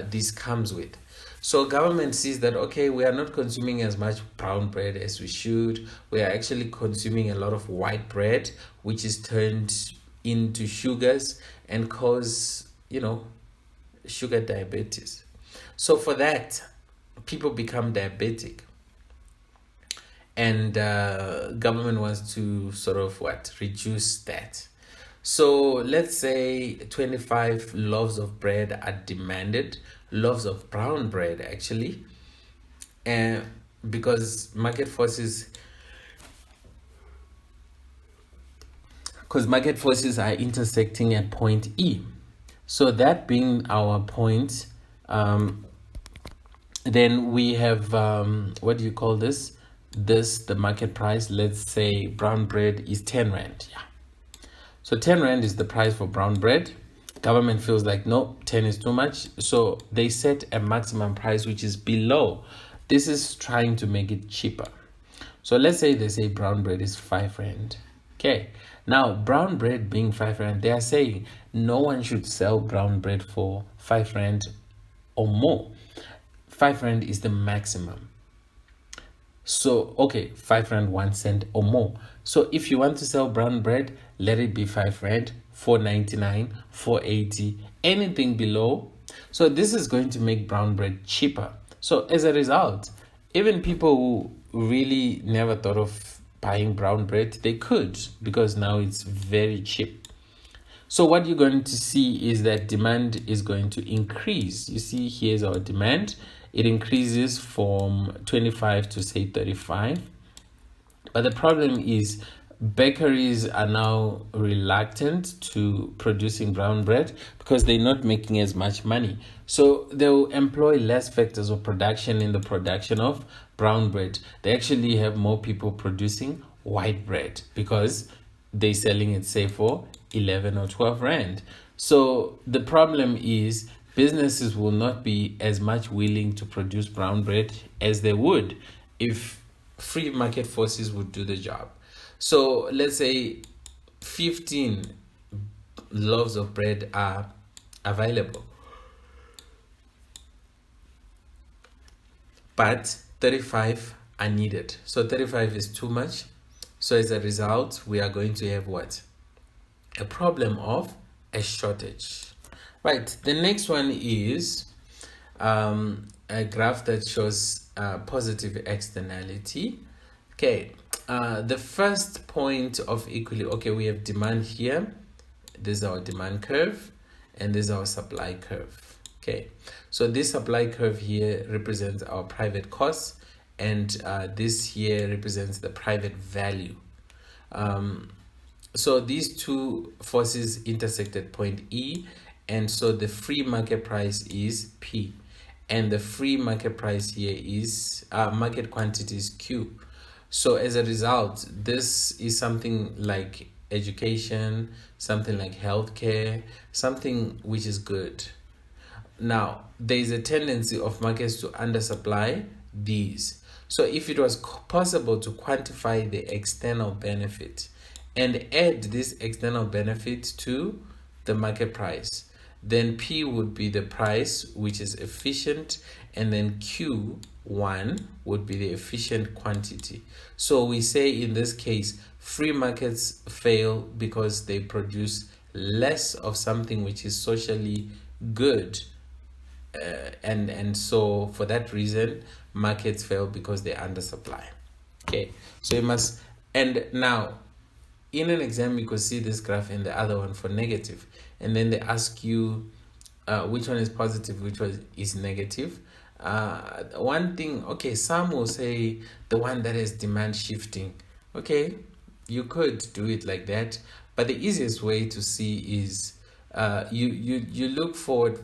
A: this comes with. So government sees that, okay, we are not consuming as much brown bread as we should. We are actually consuming a lot of white bread, which is turned into sugars and cause, sugar diabetes. So for that, people become diabetic, and government wants to sort of reduce that. So let's say 25 loaves of bread are demanded, loaves of brown bread actually, and because market forces are intersecting at point E. So that being our point, then we have what do you call this? The market price. Let's say brown bread is 10 rand. Yeah. So 10 rand is the price for brown bread. Government feels like, no, 10 is too much. So they set a maximum price which is below. This is trying to make it cheaper. So let's say they say brown bread is 5 rand. Okay. Now, brown bread being 5 rand, they are saying no one should sell brown bread for 5 rand or more. 5 rand is the maximum. So, okay, 5 rand 1 cent or more. So if you want to sell brown bread, let it be 5 rand, 4.99, 4.80, anything below. So this is going to make brown bread cheaper. So as a result, even people who really never thought of buying brown bread, they could, because now it's very cheap. So what you're going to see is that demand is going to increase. You see, here's our demand. It increases from 25 to say 35. But the problem is bakeries are now reluctant to producing brown bread because they're not making as much money. So they'll employ less factors of production in the production of brown bread. They actually have more people producing white bread because they're selling it, say, for 11 or 12 rand. So the problem is businesses will not be as much willing to produce brown bread as they would if free market forces would do the job. So let's say 15 loaves of bread are available, but 35 are needed. So 35 is too much. So as a result, we are going to have what? A problem of a shortage. Right, the next one is a graph that shows positive externality. Okay, the first point of equilibrium, okay, we have demand here. This is our demand curve, and this is our supply curve. Okay, so this supply curve here represents our private costs, and this here represents the private value. So these two forces intersect at point E, and so the free market price is P, and the free market price here is market quantity is Q. So as a result, this is something like education, something like healthcare, something which is good. Now, there is a tendency of markets to undersupply these. So if it was possible to quantify the external benefit and add this external benefit to the market price, then P would be the price which is efficient, and then Q1 would be the efficient quantity. So we say in this case, free markets fail because they produce less of something which is socially good. And so for that reason, markets fail because they undersupply. Okay, so you must, and now in an exam you could see this graph and the other one for negative, and then they ask you which one is positive, which one is negative. One thing, okay, some will say the one that is demand shifting. Okay, you could do it like that, but the easiest way to see is you look for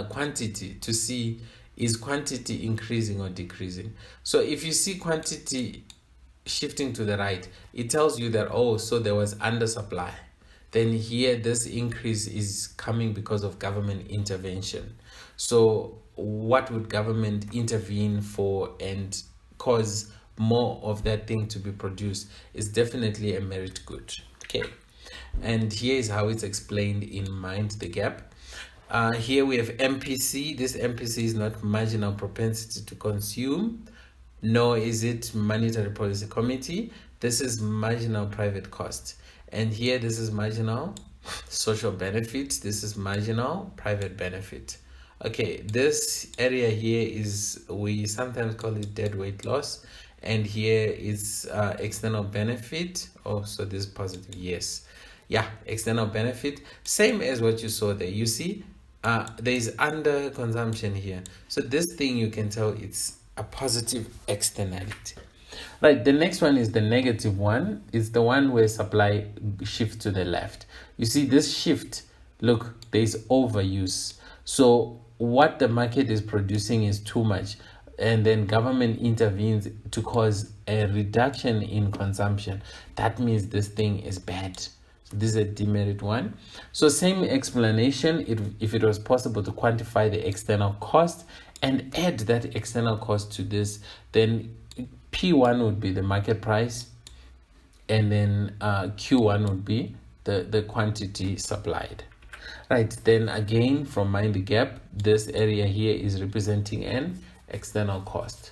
A: quantity to see is quantity increasing or decreasing? So if you see quantity shifting to the right, it tells you that, oh, so there was undersupply. Then here, this increase is coming because of government intervention. So what would government intervene for and cause more of that thing to be produced? Is definitely a merit good. Okay. And here is how it's explained in Mind the Gap. Here we have MPC. This MPC is not marginal propensity to consume, nor is it monetary policy committee. This is marginal private cost. And here, this is marginal social benefit. This is marginal private benefit. Okay, this area here is, we sometimes call it dead weight loss. And here is external benefit. Oh, so this is positive, yes. Yeah, external benefit. Same as what you saw there. You see, there is under consumption here. So this thing, you can tell it's a positive externality. Right, the next one is the negative one. It's the one where supply shifts to the left. You see this shift, look, there's overuse. So what the market is producing is too much, and then government intervenes to cause a reduction in consumption. That means this thing is bad. This is a demerit one. So same explanation, if it was possible to quantify the external cost and add that external cost to this, then P1 would be the market price, and then Q1 would be the quantity supplied. Right, then again, from Mind the Gap, this area here is representing an external cost.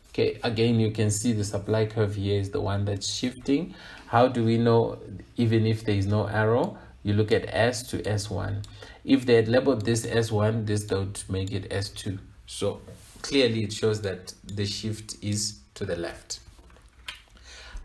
A: Okay, again, you can see the supply curve here is the one that's shifting. How do we know? Even if there is no arrow, you look at S to S1. If they had labeled this S1, this would make it S2. So clearly it shows that the shift is to the left.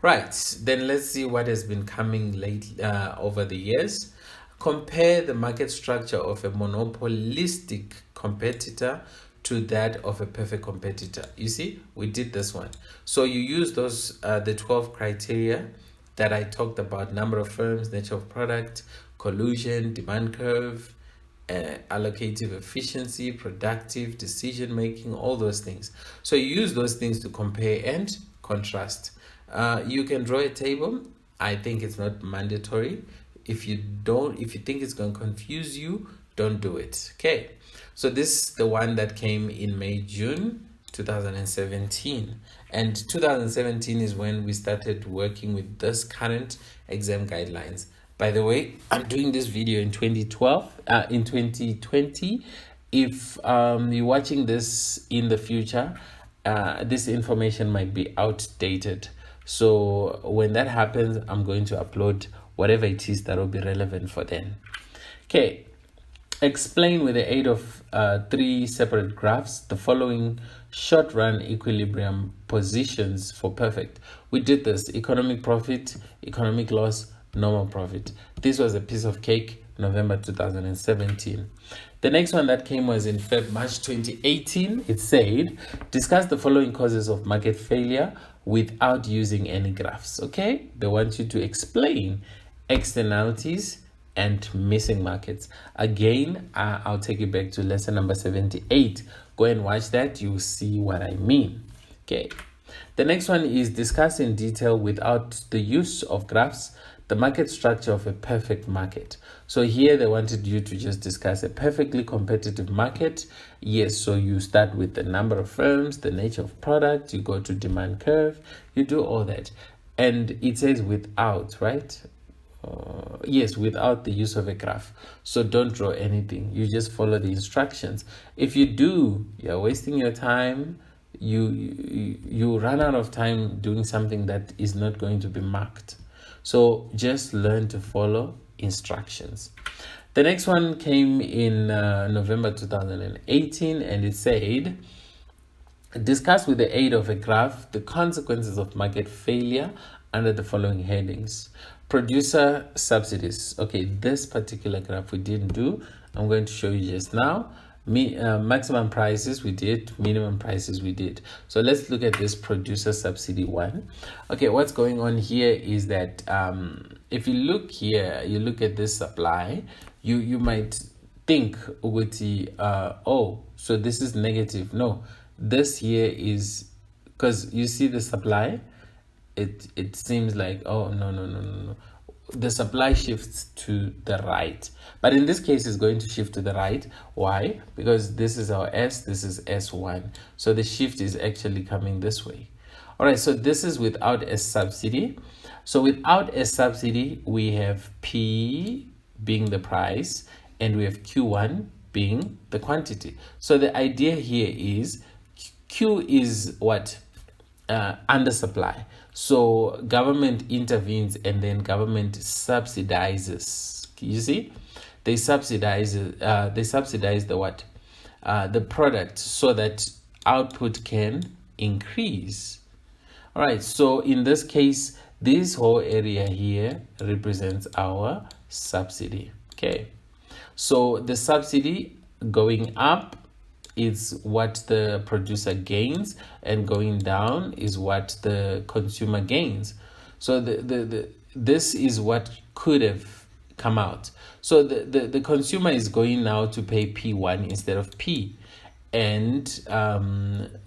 A: Right, then let's see what has been coming late over the years. Compare the market structure of a monopolistic competitor to that of a perfect competitor. You see, we did this one. So you use those the 12 criteria that I talked about: number of firms, nature of product, collusion, demand curve, allocative efficiency, productive decision making, all those things. So you use those things to compare and contrast. You can draw a table. I think it's not mandatory. If you think it's going to confuse you, don't do it. Okay, so this is the one that came in June 2017, and 2017 is when we started working with this current exam guidelines. By the way, I'm doing this video in 2020. If you're watching this in the future, this information might be outdated. So when that happens, I'm going to upload whatever it is that will be relevant for then. Okay, explain with the aid of 3 separate graphs the following short-run equilibrium positions for perfect. We did this: economic profit, economic loss, normal profit. This was a piece of cake, November 2017. The next one that came was in March 2018. It said, discuss the following causes of market failure without using any graphs. Okay, they want you to explain externalities and missing markets. Again, I'll take you back to lesson number 78. Go and watch that, you'll see what I mean. Okay, the next one is discuss in detail without the use of graphs the market structure of a perfect market. So here they wanted you to just discuss a perfectly competitive market. Yes, so you start with the number of firms, the nature of product, you go to demand curve, you do all that. And it says without, right? Yes, without the use of a graph. So don't draw anything, you just follow the instructions. If you do, you're wasting your time. You run out of time doing something that is not going to be marked. So just learn to follow instructions. The next one came in November 2018, and it said, discuss with the aid of a graph the consequences of market failure under the following headings. Producer subsidies. Okay, this particular graph we didn't do. I'm going to show you just now. Maximum prices we did, minimum prices we did. So let's look at this producer subsidy one. Okay, what's going on here is that if you look here, you look at this supply, you might think ukuthi oh, so this is negative. No, this here is, because you see the supply, it seems like, oh, no, the supply shifts to the right, but in this case it's going to shift to the right. Why? Because this is our S, this is S1, so the shift is actually coming this way. All right, so this is without a subsidy. So without a subsidy, we have P being the price, and we have Q1 being the quantity. So the idea here is Q is what? Undersupply. So government intervenes and then government subsidizes. You see, they subsidize the what? The product, so that output can increase. All right, so in this case, this whole area here represents our subsidy. Okay, so the subsidy going up is what the producer gains, and going down is what the consumer gains. So this is what could have come out. So the consumer is going now to pay P1 instead of P, and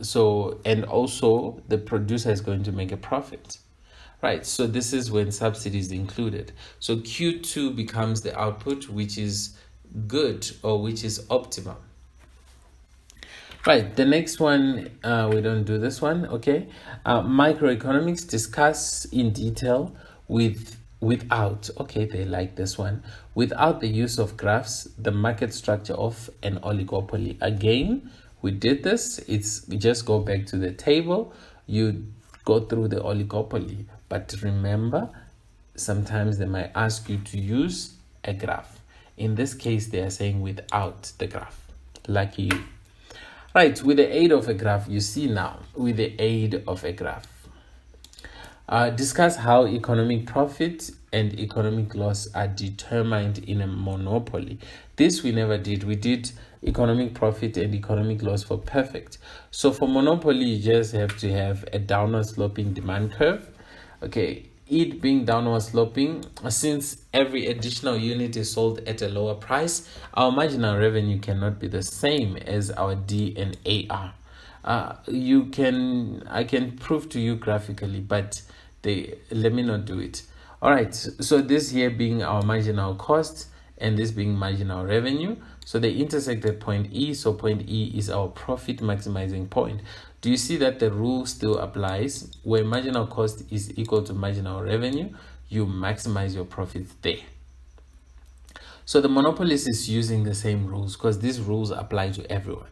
A: so, and also the producer is going to make a profit. Right, so this is when subsidy is included. So Q2 becomes the output, which is good, or which is optimal. Right, the next one, we don't do this one, okay? Microeconomics, discuss in detail without, okay, they like this one, without the use of graphs, the market structure of an oligopoly. Again, we did this. It's, we just go back to the table, you go through the oligopoly, but remember, sometimes they might ask you to use a graph. In this case, they are saying without the graph. Lucky you. Right, with the aid of a graph, you see now, with the aid of a graph. Discuss how economic profit and economic loss are determined in a monopoly. This we never did. We did economic profit and economic loss for perfect. So for monopoly, you just have to have a downward sloping demand curve. Okay, it being downward sloping, since every additional unit is sold at a lower price, our marginal revenue cannot be the same as our D and AR. I can prove to you graphically, but let me not do it. All right, so this here being our marginal cost and this being marginal revenue, so they intersect at point E, so point E is our profit maximizing point. Do you see that the rule still applies? Where marginal cost is equal to marginal revenue, you maximize your profit there. So the monopolist is using the same rules because these rules apply to everyone.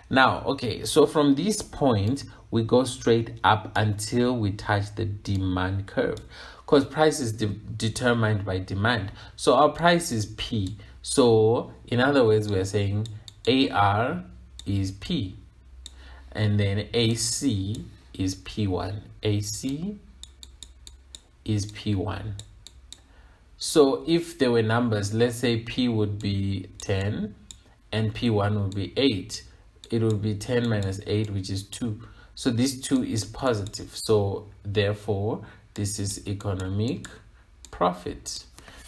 A: Now, okay, so from this point, we go straight up until we touch the demand curve, because price is determined by demand. So our price is P. So in other words, we're saying AR is P, and then AC is P1. AC is P1. So if there were numbers, let's say P would be 10 and P1 would be 8. It would be 10 minus 8, which is 2. So this 2 is positive. So therefore, this is economic profit.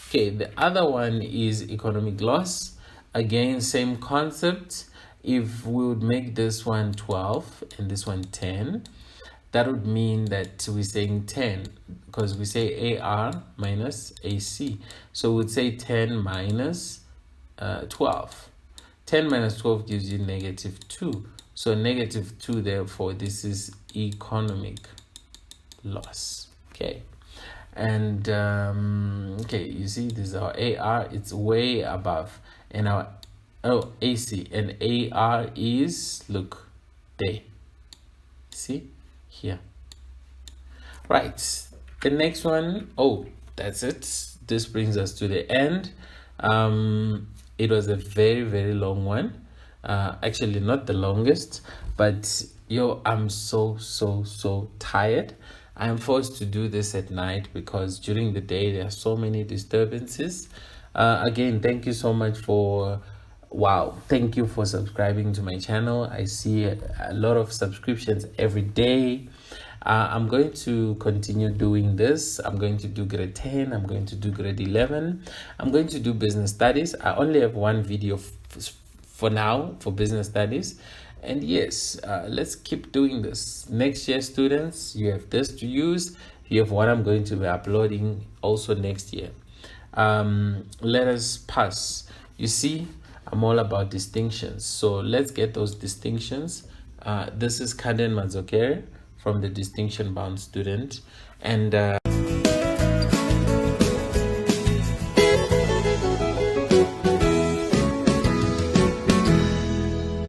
A: Okay, the other one is economic loss. Again, same concept. If we would make this one 12 and this one 10, that would mean that we're saying 10, because we say AR minus AC. So we would say 10 minus 12. 10 minus 12 gives you negative 2. So negative 2, therefore, this is economic loss. Okay. And, okay, you see, this is our AR. It's way above. And our AC. And AR is, look, there. See? Here. Right. The next one, that's it. This brings us to the end. It was a very, very long one. Actually, not the longest, but I'm so tired. I'm forced to do this at night because during the day there are so many disturbances. Again, thank you so much for thank you for subscribing to my channel. I see a lot of subscriptions every day. I'm going to continue doing this. I'm going to do grade 10. I'm going to do grade 11. I'm going to do business studies. I only have one video for now for business studies. And yes, let's keep doing this. Next year, students, you have this to use. You have what I'm going to be uploading also next year. Let us pass. You see, I'm all about distinctions. So let's get those distinctions. This is Carden Madzokere from the Distinction Bound Student. And